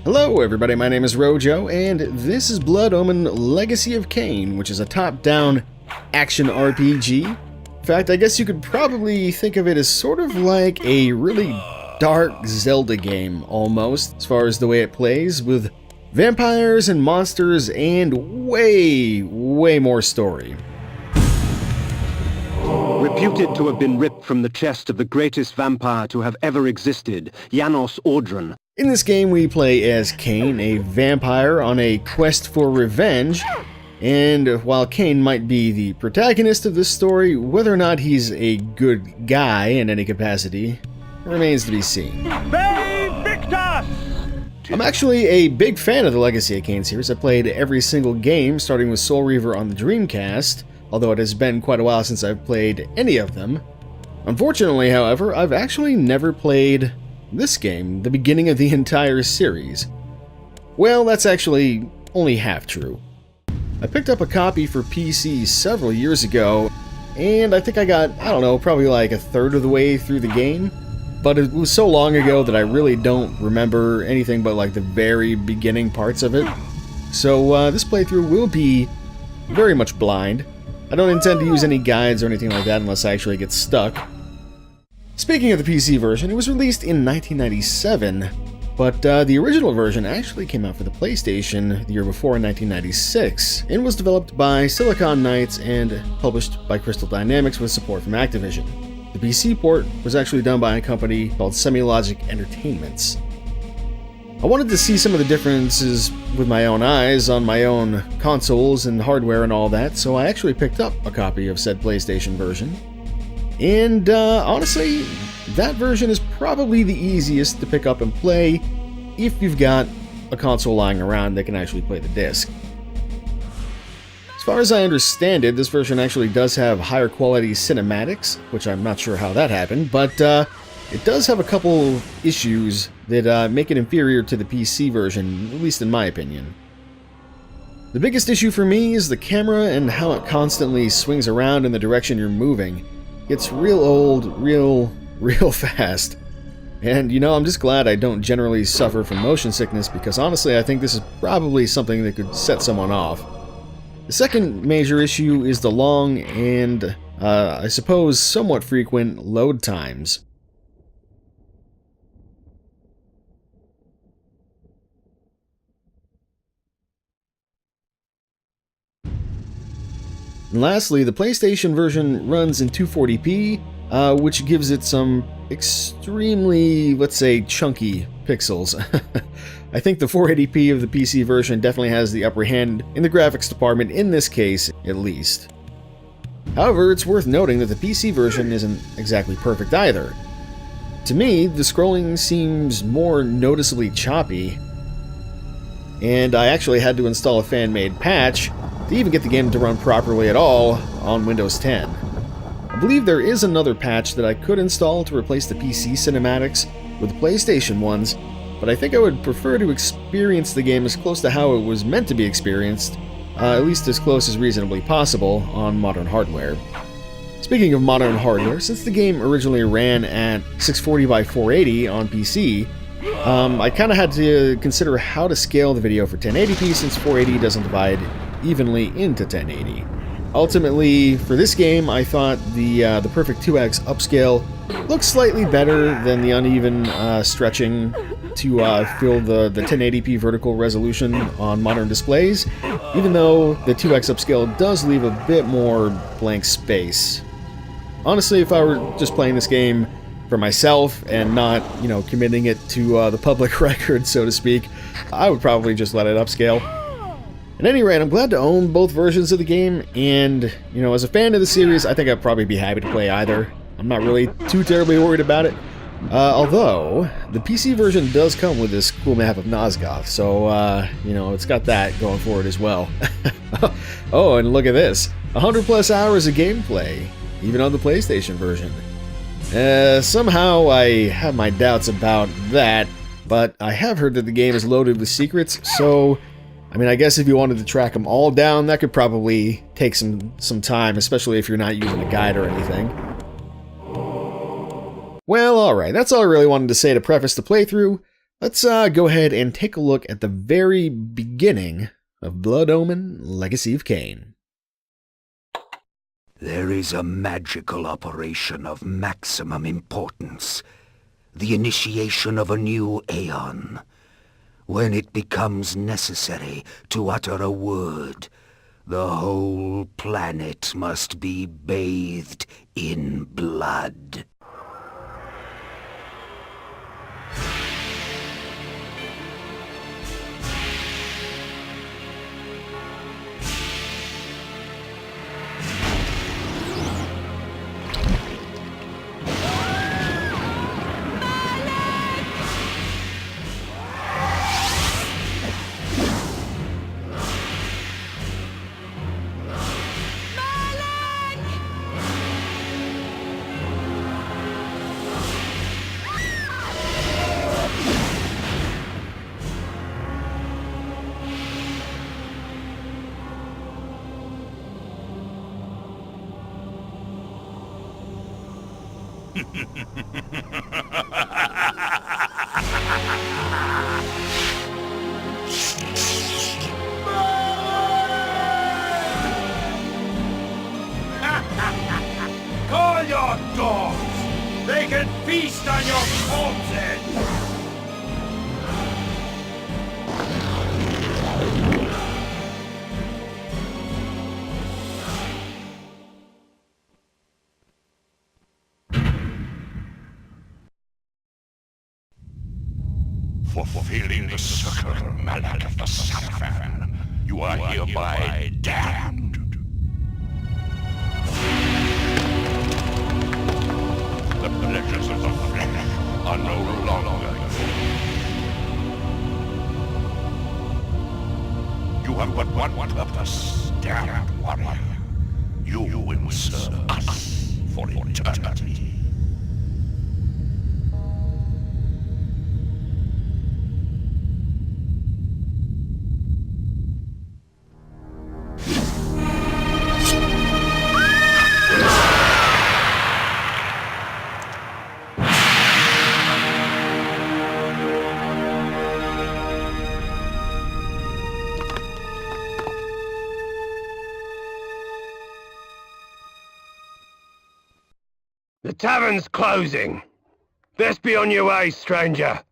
Hello everybody, my name is Rojo, and this is Omen Legacy of Kain, which is a top-down action RPG. In fact, I guess you could probably think of it as sort of like a really dark Zelda game, almost, as far as the way it plays, with vampires and monsters and way more story. Reputed to have been ripped from the chest of the greatest vampire to have ever existed, Janos Ordran. In this game, we play as Kain, a vampire on a quest for revenge, and while Kain might be the protagonist of this story, whether or not he's a good guy in any capacity remains to be seen. I'm actually a big fan of the Legacy of Kain series. I played every single game, starting with Soul Reaver on the Dreamcast, although it has been quite a while since I've played any of them. Unfortunately, however, I've actually never played this game, the beginning of the entire series. Well, that's actually only half true. I picked up a copy for PC several years ago, and I think I got, probably like a third of the way through the game, but it was so long ago that I really don't remember anything but like the very beginning parts of it. So this playthrough will be very much blind. I don't intend to use any guides or anything like that unless I actually get stuck. Speaking of the PC version, it was released in 1997, but the original version actually came out for the PlayStation the year before in 1996, and was developed by Silicon Knights and published by Crystal Dynamics with support from Activision. The PC port was actually done by a company called Semilogic Entertainments. I wanted to see some of the differences with my own eyes on my own consoles and hardware and all that, so I actually picked up a copy of said PlayStation version. And honestly, that version is probably the easiest to pick up and play if you've got a console lying around that can actually play the disc. As far as I understand it, this version actually does have higher quality cinematics, which I'm not sure how that happened, but it does have a couple issues that make it inferior to the PC version, at least in my opinion. The biggest issue for me is the camera and how it constantly swings around in the direction you're moving. It's real old, real fast. And I'm just glad I don't generally suffer from motion sickness, because honestly I think this is probably something that could set someone off. The second major issue is the long and, I suppose, somewhat frequent load times. And lastly, the PlayStation version runs in 240p, which gives it some extremely, let's say, chunky pixels. I think the 480p of the PC version definitely has the upper hand in the graphics department, in this case, at least. However, it's worth noting that the PC version isn't exactly perfect either. To me, the scrolling seems more noticeably choppy, and I actually had to install a fan-made patch to even get the game to run properly at all on Windows 10. I believe there is another patch that I could install to replace the PC cinematics with the PlayStation ones, but I think I would prefer to experience the game as close to how it was meant to be experienced, at least as close as reasonably possible on modern hardware. Speaking of modern hardware, since the game originally ran at 640 by 480 on PC, I kind of had to consider how to scale the video for 1080p, since 480 doesn't divide evenly into 1080. Ultimately, for this game, I thought the perfect 2x upscale looks slightly better than the uneven stretching to fill the 1080p vertical resolution on modern displays, even though the 2x upscale does leave a bit more blank space. Honestly, if I were just playing this game for myself and not, committing it to the public record, so to speak, I would probably just let it upscale. At any rate, I'm glad to own both versions of the game, and, as a fan of the series, I think I'd probably be happy to play either. I'm not really too terribly worried about it. Although, the PC version does come with this cool map of Nosgoth, so, it's got that going for it as well. Oh, and look at this. 100 plus hours of gameplay, even on the PlayStation version. Somehow I have my doubts about that, but I have heard that the game is loaded with secrets, so I guess if you wanted to track them all down, that could probably take some time, especially if you're not using a guide or anything. Well, alright, that's all I really wanted to say to preface the playthrough. Let's go ahead and take a look at the very beginning of Blood Omen Legacy of Kain. There is a magical operation of maximum importance. The initiation of a new aeon. When it becomes necessary to utter a word, the whole planet must be bathed in blood. Call your dogs! They can feast on your corpses! For fulfilling the circular mallet of the Seraphim, you are hereby damned. The pleasures of the flesh are no longer yours. You have but one purpose, damned warrior. You will serve us for eternity. The tavern's closing. Best be on your way, stranger.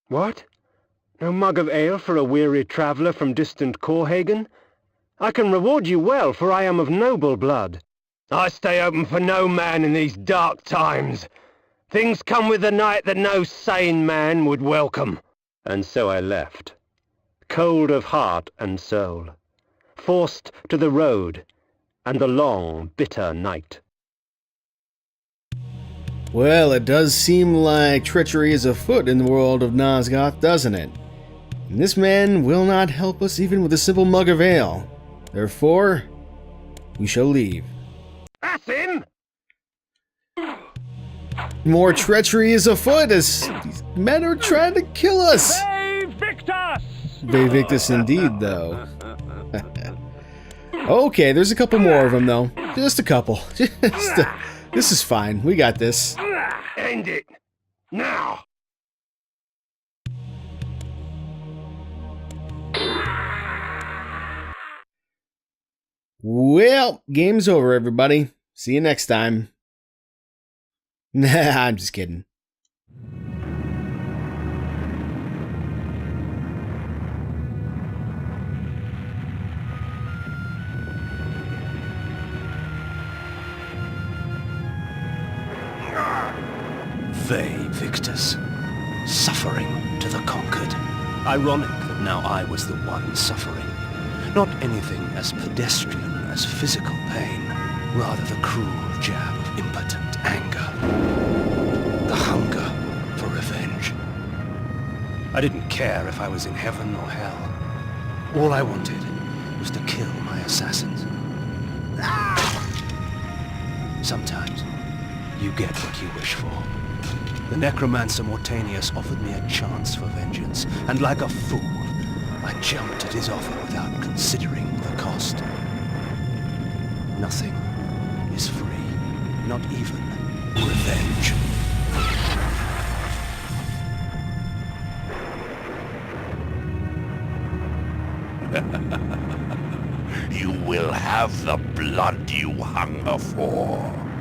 What? No mug of ale for a weary traveller from distant Corhagen? I can reward you well, for I am of noble blood. I stay open for no man in these dark times. Things come with the night that no sane man would welcome. And so I left, cold of heart and soul, forced to the road and the long, bitter night. Well, it does seem like treachery is afoot in the world of Nosgoth, doesn't it? And this man will not help us even with a simple mug of ale. Therefore, we shall leave. That's him! More treachery is afoot as these men are trying to kill us! Victus! They Victus indeed, though. Okay, there's a couple more of them, though. Just a couple. This is fine. We got this. End it! Now! Well, game's over, everybody. See you next time. Nah, I'm just kidding. Vae Victus, suffering to the conquered. Ironic that now I was the one suffering. Not anything as pedestrian as physical pain, rather the cruel jab of impotent anger. The hunger for revenge. I didn't care if I was in heaven or hell. All I wanted was to kill my assassins. Sometimes you get what you wish for. The Necromancer Mortanius offered me a chance for vengeance, and like a fool, I jumped at his offer without considering the cost. Nothing is free, not even revenge. You will have the blood you hunger for.